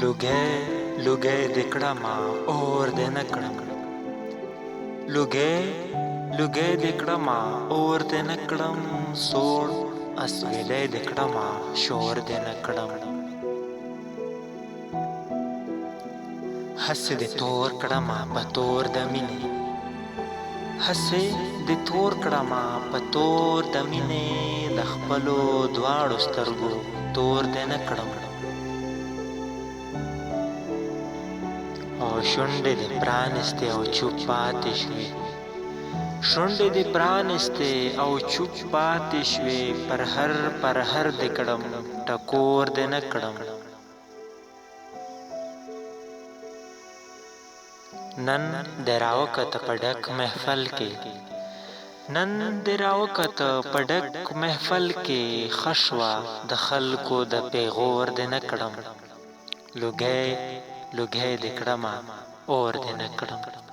लुगे लुगे दिकड़मा और दे नकड़म लुगे लुगे दिकड़मा और दे नकड़म सोड़ अस्वेले दिकड़मा शोर दे नकड़म हसे दे तोर कड़मा पतोर दमिने हसे दे तोर कड़मा पतोर दमिने दखपलो द्वाड़ो स्तरगो तोर दे नकड़म او شونډې دې پرانستې او چوپ پاتې شوې شونډې دې پرانستې او چوپ پاتې شوې پر هر دې کړم ټکور دې نه کړم نن دې راوکته په ډک محفل کې نن دې راوکته په ډک محفل کې ښه شوه د خلکو د پیغور دې نه کړم لوګی لوګی دې کړمه اور دې نه کړم